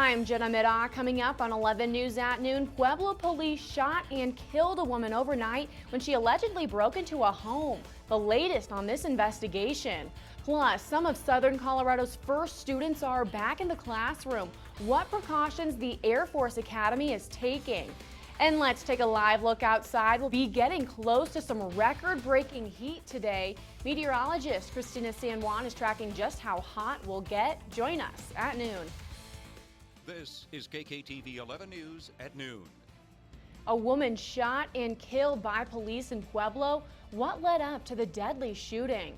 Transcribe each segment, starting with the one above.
I'm Jenna Middaugh. Coming up on 11 News at noon, Pueblo police shot and killed a woman overnight when she allegedly broke into a home. The latest on this investigation. Plus, some of Southern Colorado's first students are back in the classroom. What precautions the Air Force Academy is taking. And let's take a live look outside. We'll be getting close to some record-breaking heat today. Meteorologist Christina San Juan is tracking just how hot we'll get. Join us at noon. This is KKTV 11 News at noon. A woman shot and killed by police in Pueblo. What led up to the deadly shooting?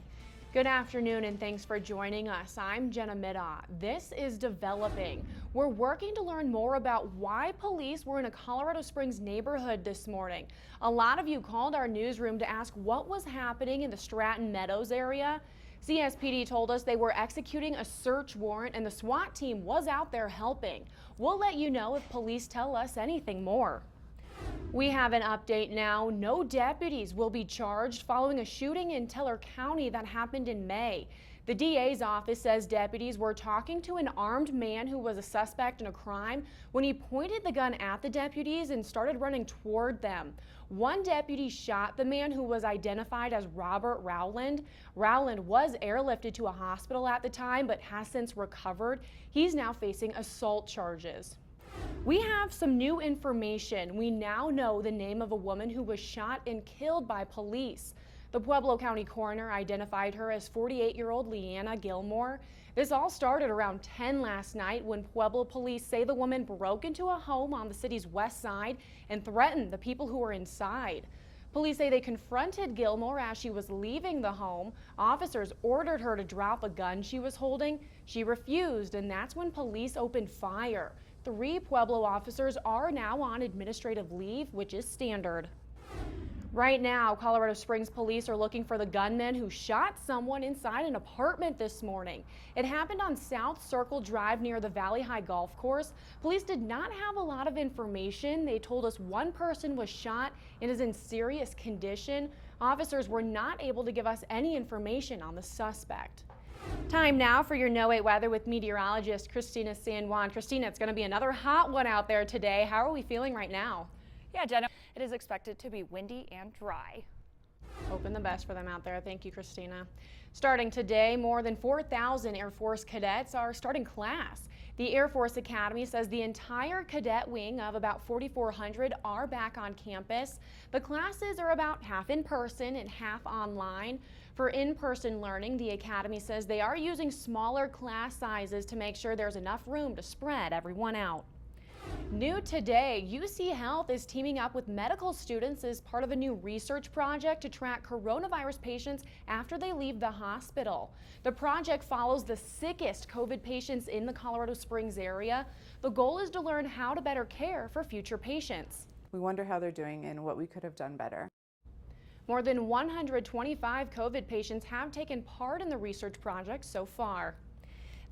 Good afternoon and thanks for joining us. I'm Jenna Middaugh. This is Developing. We're working to learn more about why police were in a Colorado Springs neighborhood this morning. A lot of you called our newsroom to ask what was happening in the Stratton Meadows area. CSPD told us they were executing a search warrant and the SWAT team was out there helping. We'll let you know if police tell us anything more. We have an update now. No deputies will be charged following a shooting in Teller County that happened in May. The DA's office says deputies were talking to an armed man who was a suspect in a crime when he pointed the gun at the deputies and started running toward them. One deputy shot the man who was identified as Robert Rowland. Rowland was airlifted to a hospital at the time but has since recovered. He's now facing assault charges. We have some new information. We now know the name of a woman who was shot and killed by police. The Pueblo County coroner identified her as 48-year-old Leanna Gilmore. This all started around 10 last night when Pueblo police say the woman broke into a home on the city's west side and threatened the people who were inside. Police say they confronted Gilmore as she was leaving the home. Officers ordered her to drop a gun she was holding. She refused, and that's when police opened fire. 3 Pueblo officers are now on administrative leave, which is standard. Right now, Colorado Springs police are looking for the gunman who shot someone inside an apartment this morning. It happened on South Circle Drive near the Valley High Golf Course. Police did not have a lot of information. They told us one person was shot and is in serious condition. Officers were not able to give us any information on the suspect. Time now for your No 8 weather with meteorologist Christina San Juan. Christina, it's going to be another hot one out there today. How are we feeling right now? Yeah, Jenna, it is expected to be windy and dry. Hoping the best for them out there. Thank you, Christina. Starting today, more than 4,000 Air Force cadets are starting class. The Air Force Academy says the entire cadet wing of about 4,400 are back on campus. The classes are about half in person and half online. For in-person learning, the Academy says they are using smaller class sizes to make sure there's enough room to spread everyone out. New today, UC Health is teaming up with medical students as part of a new research project to track coronavirus patients after they leave the hospital. The project follows the sickest COVID patients in the Colorado Springs area. The goal is to learn how to better care for future patients. We wonder how they're doing and what we could have done better. More than 125 COVID patients have taken part in the research project so far.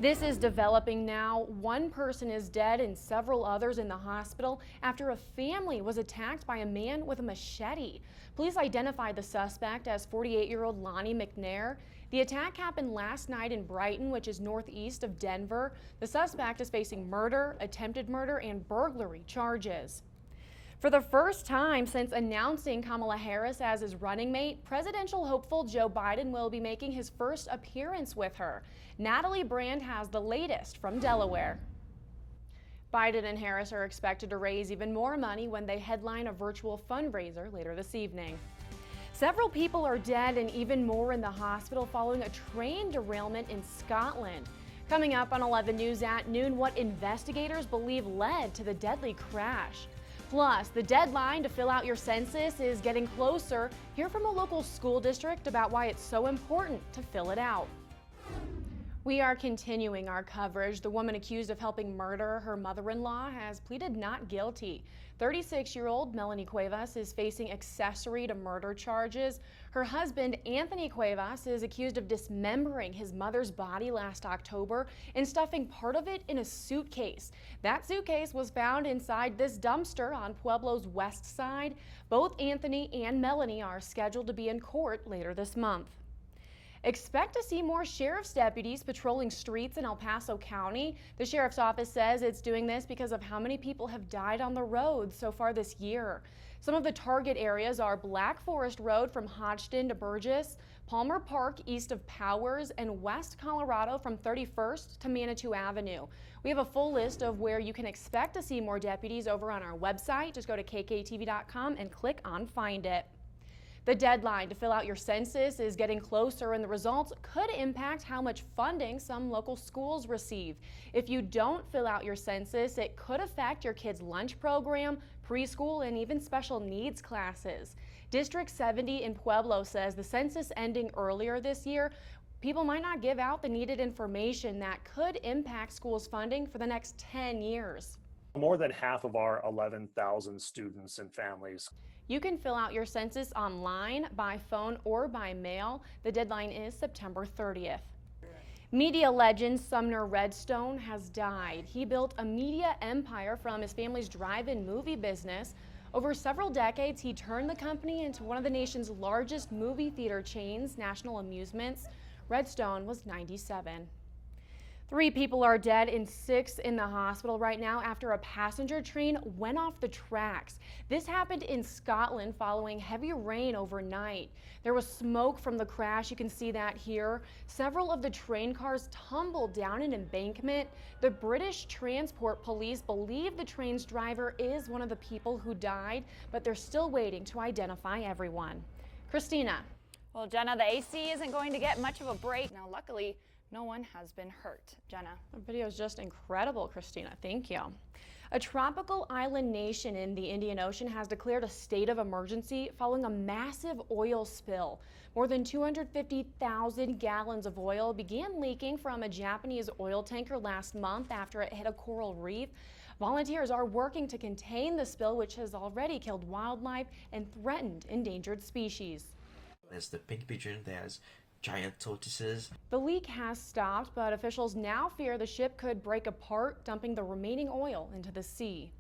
This is developing now. One person is dead and several others in the hospital after a family was attacked by a man with a machete. Police identified the suspect as 48-year-old Lonnie McNair. The attack happened last night in Brighton, which is northeast of Denver. The suspect is facing murder, attempted murder, and burglary charges. For the first time since announcing Kamala Harris as his running mate, presidential hopeful Joe Biden will be making his first appearance with her. Natalie Brand has the latest from Delaware. Biden and Harris are expected to raise even more money when they headline a virtual fundraiser later this evening. Several people are dead and even more in the hospital following a train derailment in Scotland. Coming up on 11 News at noon, what investigators believe led to the deadly crash. Plus, the deadline to fill out your census is getting closer. Hear from a local school district about why it's so important to fill it out. We are continuing our coverage. The woman accused of helping murder her mother-in-law has pleaded not guilty. 36-year-old Melanie Cuevas is facing accessory to murder charges. Her husband, Anthony Cuevas, is accused of dismembering his mother's body last October and stuffing part of it in a suitcase. That suitcase was found inside this dumpster on Pueblo's west side. Both Anthony and Melanie are scheduled to be in court later this month. Expect to see more sheriff's deputies patrolling streets in El Paso County. The sheriff's office says it's doing this because of how many people have died on the roads so far this year. Some of the target areas are Black Forest Road from Hodgson to Burgess, Palmer Park east of Powers, and West Colorado from 31st to Manitou Avenue. We have a full list of where you can expect to see more deputies over on our website. Just go to KKTV.com and click on Find It. The deadline to fill out your census is getting closer, and the results could impact how much funding some local schools receive. If you don't fill out your census, it could affect your kids' lunch program, preschool, and even special needs classes. District 70 in Pueblo says the census ending earlier this year, people might not give out the needed information that could impact schools' funding for the next 10 years. More than half of our 11,000 students and families. You can fill out your census online, by phone, or by mail. The deadline is September 30th. Media legend Sumner Redstone has died. He built a media empire from his family's drive-in movie business. Over several decades, he turned the company into one of the nation's largest movie theater chains, National Amusements. Redstone was 97. 3 people are dead and 6 in the hospital right now after a passenger train went off the tracks. This happened in Scotland following heavy rain overnight. There was smoke from the crash. You can see that here. Several of the train cars tumbled down an embankment. The British Transport Police believe the train's driver is one of the people who died, but they're still waiting to identify everyone. Christina. Well, Jenna, the AC isn't going to get much of a break. Now, luckily, no one has been hurt. Jenna. The video is just incredible, Christina. Thank you. A tropical island nation in the Indian Ocean has declared a state of emergency following a massive oil spill. More than 250,000 gallons of oil began leaking from a Japanese oil tanker last month after it hit a coral reef. Volunteers are working to contain the spill, which has already killed wildlife and threatened endangered species. There's the pink pigeon, there's giant tortoises. The leak has stopped, but officials now fear the ship could break apart, dumping the remaining oil into the sea.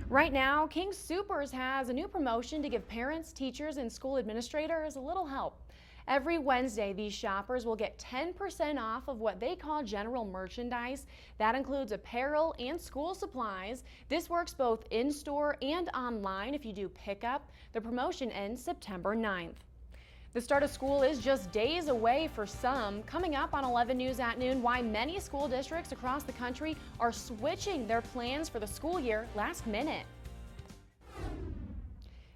Right now, King Soopers has a new promotion to give parents, teachers, and school administrators a little help. Every Wednesday, these shoppers will get 10% off of what they call general merchandise. That includes apparel and school supplies. This works both in-store and online if you do pickup. The promotion ends September 9th. The start of school is just days away for some. Coming up on 11 News at noon, why many school districts across the country are switching their plans for the school year last minute.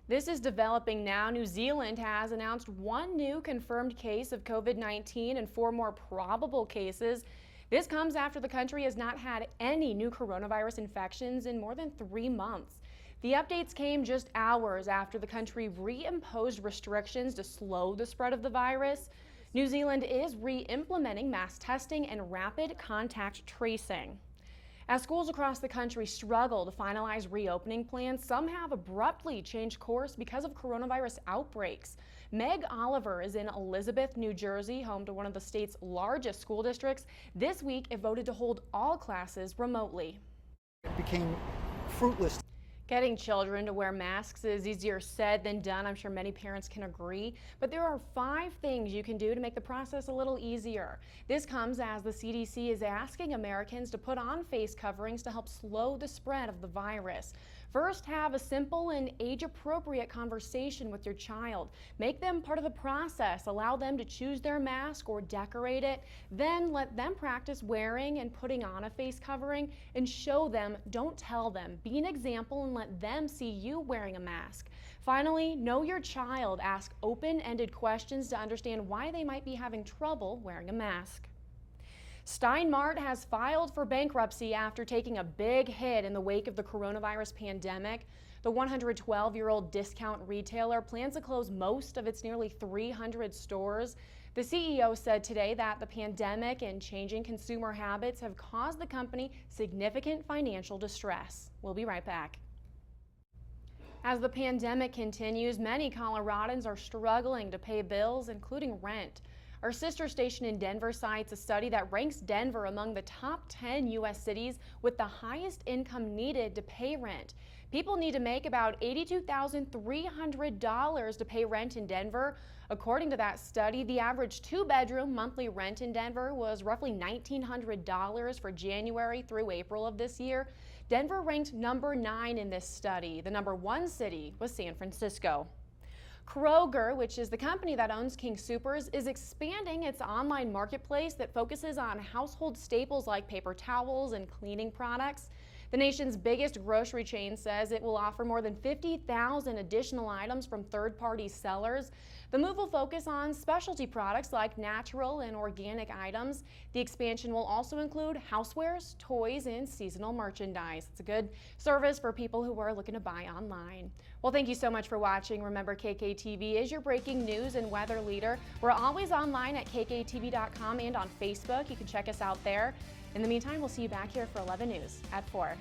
This is developing now. New Zealand has announced 1 new confirmed case of COVID-19 and 4 more probable cases. This comes after the country has not had any new coronavirus infections in more than 3 months. The updates came just hours after the country reimposed restrictions to slow the spread of the virus. New Zealand is re-implementing mass testing and rapid contact tracing. As schools across the country struggle to finalize reopening plans, some have abruptly changed course because of coronavirus outbreaks. Meg Oliver is in Elizabeth, New Jersey, home to one of the state's largest school districts. This week, it voted to hold all classes remotely. It became fruitless. Getting children to wear masks is easier said than done. I'm sure many parents can agree, but there are 5 things you can do to make the process a little easier. This comes as the CDC is asking Americans to put on face coverings to help slow the spread of the virus. First, have a simple and age-appropriate conversation with your child. Make them part of the process. Allow them to choose their mask or decorate it. Then let them practice wearing and putting on a face covering and show them, don't tell them. Be an example and let them see you wearing a mask. Finally, know your child. Ask open-ended questions to understand why they might be having trouble wearing a mask. Stein Mart has filed for bankruptcy after taking a big hit in the wake of the coronavirus pandemic. The 112-year-old discount retailer plans to close most of its nearly 300 stores. The CEO said today that the pandemic and changing consumer habits have caused the company significant financial distress. We'll be right back. As the pandemic continues, many Coloradans are struggling to pay bills, including rent. Our sister station in Denver cites a study that ranks Denver among the top 10 U.S. cities with the highest income needed to pay rent. People need to make about $82,300 to pay rent in Denver. According to that study, the average two-bedroom monthly rent in Denver was roughly $1,900 for January through April of this year. Denver ranked number 9 in this study. The number 1 city was San Francisco. Kroger, which is the company that owns King Soopers, is expanding its online marketplace that focuses on household staples like paper towels and cleaning products. The nation's biggest grocery chain says it will offer more than 50,000 additional items from third-party sellers. The move will focus on specialty products like natural and organic items. The expansion will also include housewares, toys, and seasonal merchandise. It's a good service for people who are looking to buy online. Well, thank you so much for watching. Remember, KKTV is your breaking news and weather leader. We're always online at kktv.com and on Facebook. You can check us out there. In the meantime, we'll see you back here for 11 News at 4.